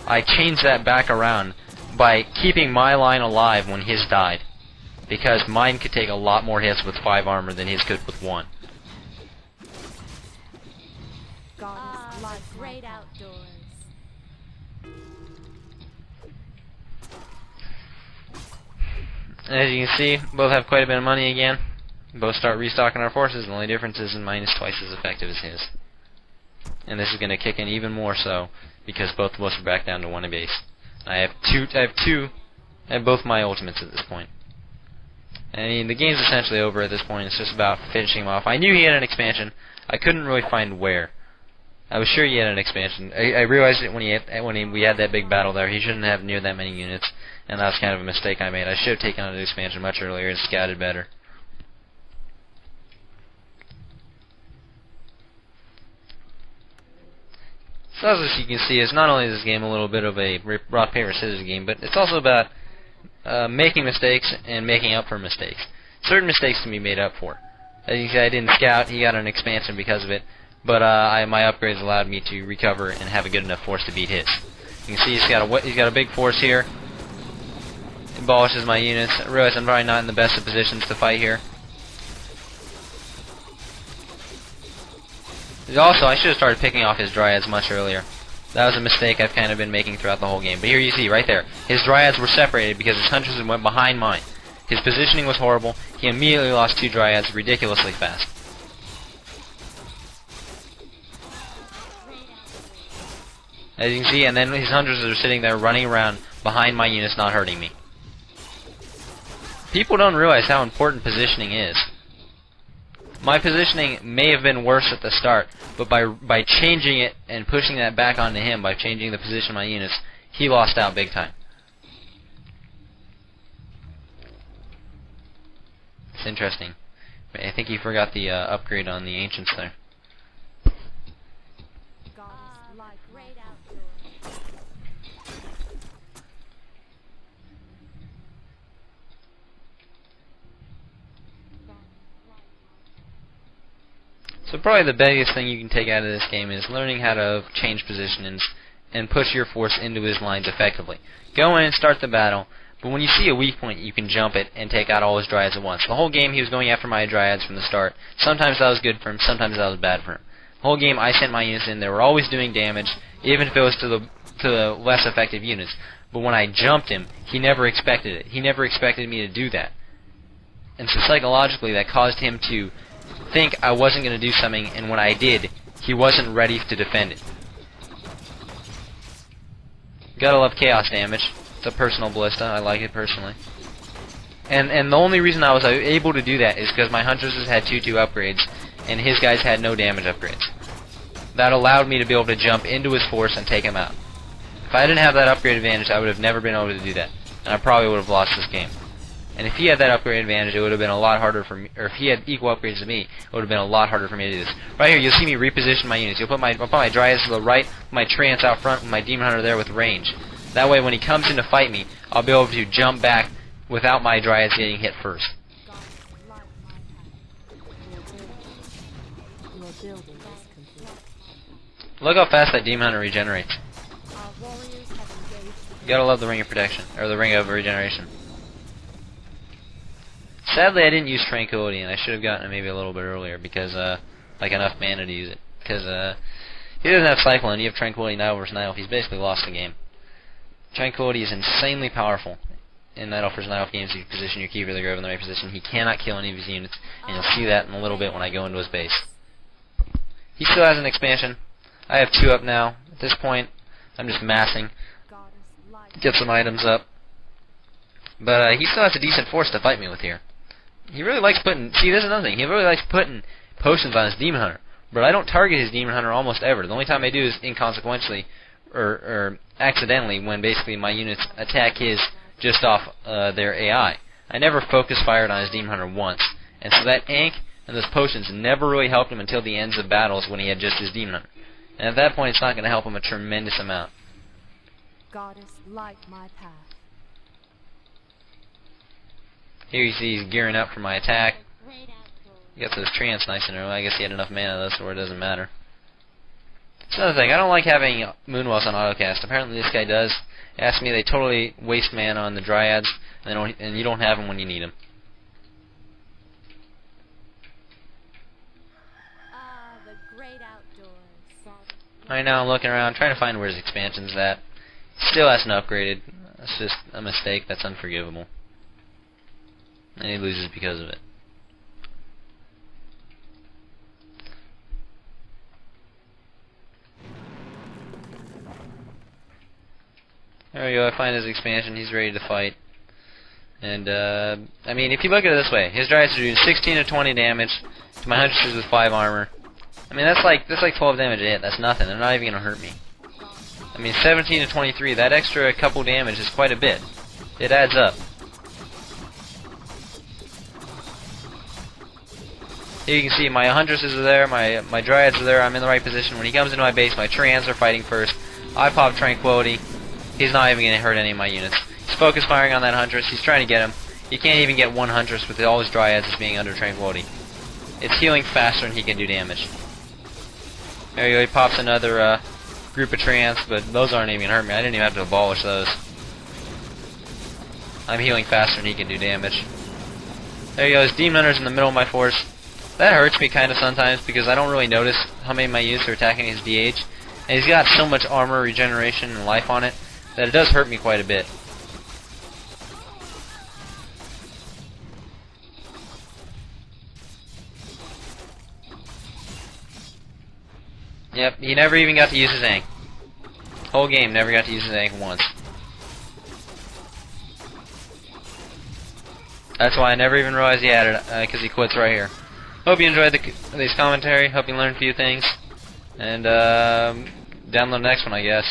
I changed that back around by keeping my line alive when his died. Because mine could take a lot more hits with 5 armor than his could with 1. Great outdoors. As you can see, both have quite a bit of money again. Both start restocking our forces. The only difference is mine is twice as effective as his. And this is going to kick in even more so because both of us are back down to 1 base. I have both my ultimates at this point. I mean, the game's essentially over at this point. It's just about finishing him off. I knew he had an expansion. I couldn't really find where. I was sure he had an expansion. I realized it when we had that big battle there. He shouldn't have near that many units, and that was kind of a mistake I made. I should have taken out an expansion much earlier and scouted better. So as you can see, is not only is this game a little bit of a rock, paper, scissors game, but it's also about making mistakes and making up for mistakes. Certain mistakes can be made up for. As you can see, I didn't scout. He got an expansion because of it. But my upgrades allowed me to recover and have a good enough force to beat his. You can see he's got a big force here. Abolishes my units. I realize I'm probably not in the best of positions to fight here. Also, I should have started picking off his dryads much earlier. That was a mistake I've kind of been making throughout the whole game. But here you see, right there, his dryads were separated because his hunters went behind mine. His positioning was horrible. He immediately lost 2 dryads ridiculously fast. As you can see, and then his hunters are sitting there running around behind my units, not hurting me. People don't realize how important positioning is. My positioning may have been worse at the start, but by changing it and pushing that back onto him, by changing the position of my units, he lost out big time. It's interesting. I think he forgot the upgrade on the ancients there. So probably the biggest thing you can take out of this game is learning how to change positions and push your force into his lines effectively. Go in and start the battle, but when you see a weak point, you can jump it and take out all his dryads at once. The whole game he was going after my dryads from the start. Sometimes that was good for him, sometimes that was bad for him. The whole game I sent my units in, they were always doing damage, even if it was to the less effective units. But when I jumped him, he never expected it. He never expected me to do that. And so psychologically that caused him to think I wasn't going to do something, and when I did, he wasn't ready to defend it. Gotta love chaos damage. It's a personal ballista. I like it personally. And the only reason I was able to do that is because my hunters had 2/2 upgrades, and his guys had no damage upgrades. That allowed me to be able to jump into his force and take him out. If I didn't have that upgrade advantage, I would have never been able to do that, and I probably would have lost this game. And if he had that upgrade advantage, it would have been a lot harder for me. Or if he had equal upgrades to me, it would have been a lot harder for me to do this. Right here, you'll see me reposition my units. I'll put my dryads to the right, my treants out front, with my demon hunter there with range. That way, when he comes in to fight me, I'll be able to jump back without my dryads getting hit first. Look how fast that demon hunter regenerates. You gotta love the ring of protection, or the ring of regeneration. Sadly, I didn't use Tranquility, and I should have gotten it maybe a little bit earlier, because, like, enough mana to use it. Because, he doesn't have Cyclone, you have Tranquility Night versus Night Elf, he's basically lost the game. Tranquility is insanely powerful in Night Elf versus Night Elf games. If you position your Keeper of the Grove in the right position, he cannot kill any of his units, and you'll see that in a little bit when I go into his base. He still has an expansion. I have 2 up now. At this point, I'm just massing. Get some items up. But, he still has a decent force to fight me with here. He really likes putting... See, this is another thing. He really likes putting potions on his Demon Hunter. But I don't target his Demon Hunter almost ever. The only time I do is inconsequentially, or accidentally, when basically my units attack his just off their AI. I never focus fired on his Demon Hunter once. And so that ink and those potions never really helped him until the ends of battles when he had just his Demon Hunter. And at that point, it's not going to help him a tremendous amount. Goddess, light my path. Here you see he's gearing up for my attack. He got those treants nice and early. I guess he had enough mana though, so it doesn't matter. It's another thing. I don't like having Moonwells on autocast. Apparently this guy does. Ask me, they totally waste mana on the Dryads, and you don't have them when you need them. Ah, the great outdoors. Right now I'm looking around, trying to find where his expansion's at. Still hasn't upgraded. That's just a mistake. That's unforgivable. And he loses because of it. There we go, I find his expansion, he's ready to fight. And, I mean, if you look at it this way, his Dryads are doing 16 to 20 damage to my Huntresses with 5 armor. I mean, that's like 12 damage a hit, that's nothing, they're not even going to hurt me. I mean, 17 to 23, that extra couple damage is quite a bit. It adds up. Here you can see my Huntresses are there, my Dryads are there, I'm in the right position. When he comes into my base, my Treants are fighting first. I pop Tranquility. He's not even going to hurt any of my units. He's focus firing on that Huntress. He's trying to get him. He can't even get one Huntress with all his Dryads as being under Tranquility. It's healing faster than he can do damage. There you go. He pops another group of Treants, but those aren't even going to hurt me. I didn't even have to abolish those. I'm healing faster than he can do damage. There you go. His Demon Hunter's in the middle of my force. That hurts me kind of sometimes because I don't really notice how many of my units are attacking his DH. And he's got so much armor, regeneration, and life on it that it does hurt me quite a bit. Yep, he never even got to use his Ankh. Whole game, never got to use his Ankh once. That's why I never even realized he had it, because he quits right here. Hope you enjoyed this commentary, hope you learned a few things, and download the next one, I guess.